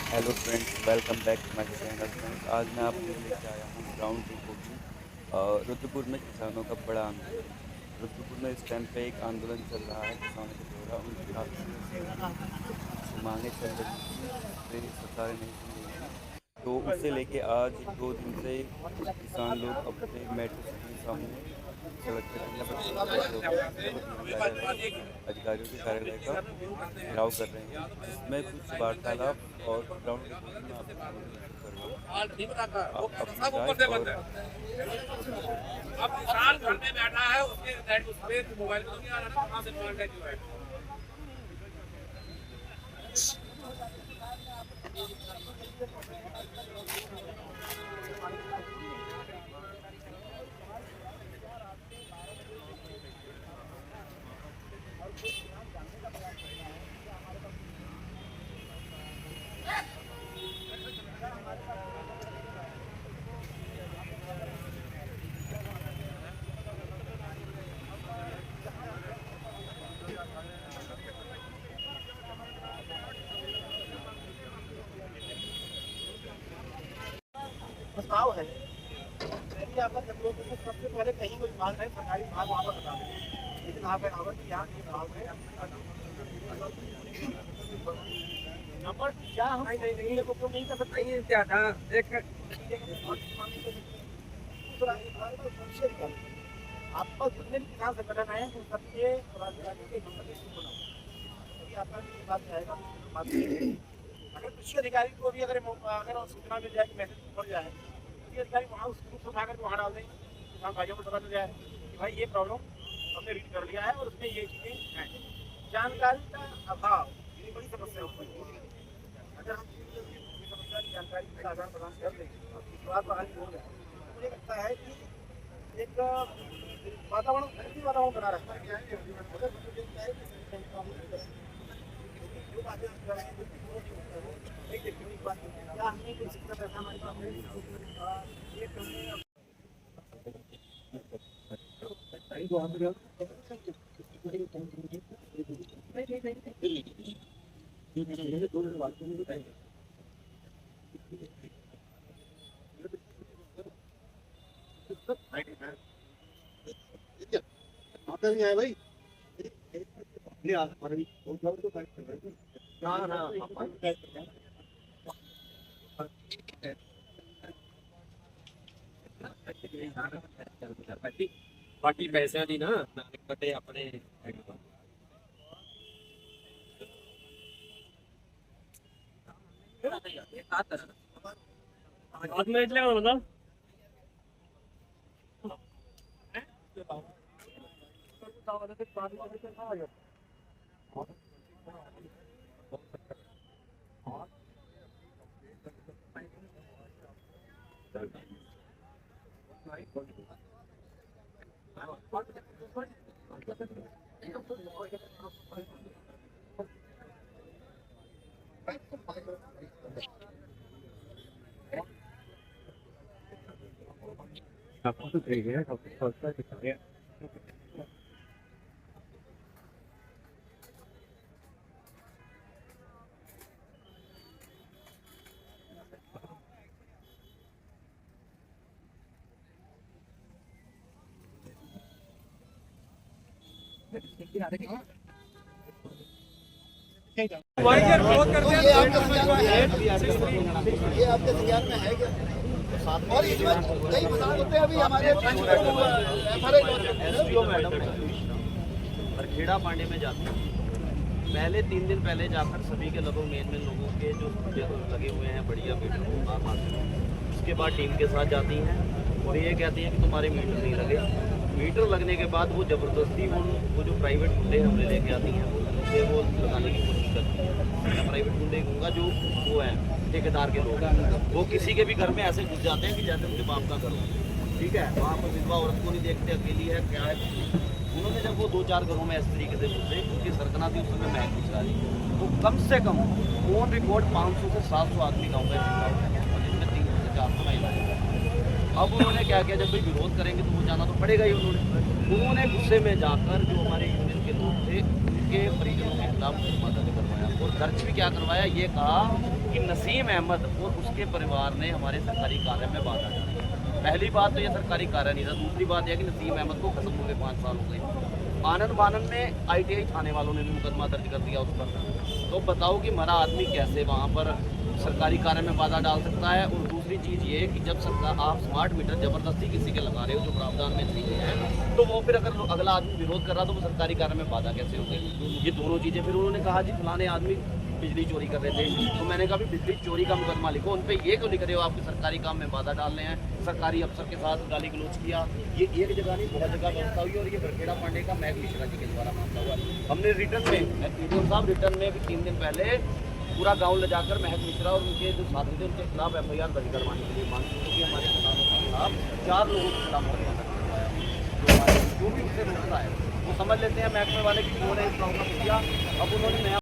Hello friends, welcome back to my channel friends. आज मैं आपके लिए लेके आया हूँ ग्राउंड रिपोर्टिंग। रुद्रपुर में किसानों का बड़ा आंदोलन। रुद्रपुर में इस टाइम पे एक आंदोलन चल रहा है किसानों के द्वारा। उनकी काफ़ी समय से कुछ मांगे चल रही थी जिस पे सरकारें नहीं सुन रही थी। तो उसे लेके आज 2 दिन से किसान लोग अपने मेट्रो सिटी के सामने सड़क पे धरना प्रदर्शन कर रहे होते हैं और डीएम कार्यालय, अधिकारियों के कार्यालय का घेराव कर रहे हैं, जिसमें कुछ वार्तालाप और ग्राउंड रिपोर्टिंग मैं आपके सामने प्रस्तुत करूँगा। आप अपनी राय और अब किसान घर में बैठा है उसके मोबाइल में नहीं आ रहा कहाँ से जो है। प्रस्ताव है यदि आपका जब लोग सबसे पहले कहीं कोई मांग है सरकारी मांग वहाँ पर बता दें, लेकिन आप रावत की यहाँ की मांग है नंबर क्या हम नहीं को क्यों नहीं कर सकते नहीं क्या था एक आपका जितने भी किसान संगठन है उन सबके राज्य के नंबर लिस्ट बनाओ, यदि आपका बात जाएगा अगर कृषि अधिकारी को भी अगर सूचना मिल जाए कि मैसेज पड़ जाए, कृषि अधिकारी वहाँ उस ग्रुप उठा कर वहाँ डाल दें, किसान भाइयों को पता चल जाए कि भाई ये प्रॉब्लम हमने रीड कर लिया है और उसमें ये चीज़ें हैं। जानकारी का अभाव ये बड़ी समस्या होती है। अगर हम ये समस्या की जानकारी का आदान प्रदान कर दें और विश्वास बहाली हो जाए, तो मुझे लगता है कि एक वातावरण ऐसी वातावरण बना रहता है। अगर मुझे लगता है कि जो बातें हम कर रहे हैं क्या हमने कुछ शिक्षा पैसा हमारे पास नहीं ये करने नहीं आए भाई नहीं आ ना ना बाकी पैसे नहीं ना बटे अपने आज में इतने का मतलब आपको तो ठीक है ये आपके संज्ञान में है क्या? और इसमें कई प्रधान होते हैं अभी हमारे खेड़ा पांडे में जाती है। पहले 3 दिन पहले जाकर सभी के लगभग मेन लोगों के जो लगे हुए हैं बढ़िया मीटर को मारते हैं। उसके बाद टीम के साथ जाती हैं और ये कहती हैं कि तुम्हारे मीटर नहीं लगे। मीटर लगने के बाद वो ज़बरदस्ती वो जो प्राइवेट गुंडे हमने लेके आती हैं उनसे वो लगाने की कोशिश करती है। मैं प्राइवेट गुंडे कहूँगा जो वो हैं ठेकेदार के लोग, वो किसी के भी घर में ऐसे घुस जाते हैं कि जैसे उनके बाप का घर हो। ठीक है, वहाँ पर विधवा औरत को नहीं देखते, अकेली है क्या है। उन्होंने जब वो 2-4 घरों में इस तरीके से घुसे, उनकी सरकना थी, उस समय महक घुस रही, तो कम से कम ऑन रिकॉर्ड 500 से 700 आदमी गाँव में इकट्ठा हो गए और जिसमें 300 से 400 महिलाएं। अब उन्होंने क्या किया, जब भाई विरोध करेंगे तो वो जाना तो पड़ेगा ही। उन्होंने गुस्से में जाकर जो हमारे यूनियन के लोग थे उनके परिजनों के खिलाफ मुकदमा दर्ज करवाया और दर्ज भी क्या करवाया, ये कहा कि नसीम अहमद और उसके परिवार ने हमारे सरकारी कार्य में बाधा डाली। पहली बात तो ये सरकारी कार्य नहीं था, दूसरी बात यह कि नसीम अहमद को खत्म हुए 5 साल हो गए। आनंद बानन में ITI थाने वालों ने भी मुकदमा दर्ज कर दिया उस पर। तो बताओ कि मरा आदमी कैसे वहाँ पर सरकारी कार्य में बाधा डाल सकता है। और दूसरी चीज़ ये कि जब सरकार आप स्मार्ट मीटर ज़बरदस्ती किसी के लगा रहे हो जो प्रावधान में नहीं है, तो वो फिर अगर अगला आदमी विरोध कर रहा तो वो सरकारी कार्य में बाधा कैसे हो गई। ये दोनों चीज़ें। फिर उन्होंने कहा जी फलाने आदमी बिजली चोरी कर रहे थे, तो मैंने कहा भी बिजली चोरी का मुकदमा लिखो, उन पर ये क्यों लिख रहे हो आपके सरकारी काम में बाधा डाल रहे हैं। सरकारी अफसर के साथ गाली गलौज किया, ये एक जगह नहीं बहुत जगह व्यवस्था हुई। और ये गरखेड़ा पांडे का महक मिश्रा जी के द्वारा मामला हुआ। हमने रिटर्न में PDO साहब रिटर्न में भी 3 दिन पहले पूरा गांव ले जाकर महक मिश्रा और उनके जो साथी थे उनके खिलाफ FIR दर्ज करवाने के लिए मांग की, क्योंकि हमारे किसानों के खिलाफ 4 लोगों के खिलाफ मुकदमा दर्ज करवाया। जो हमारे जो भी उसे रोक रहा है वो समझ लेते हैं महकमे वाले की क्यों ने इस काम को किया। अब उन्होंने नया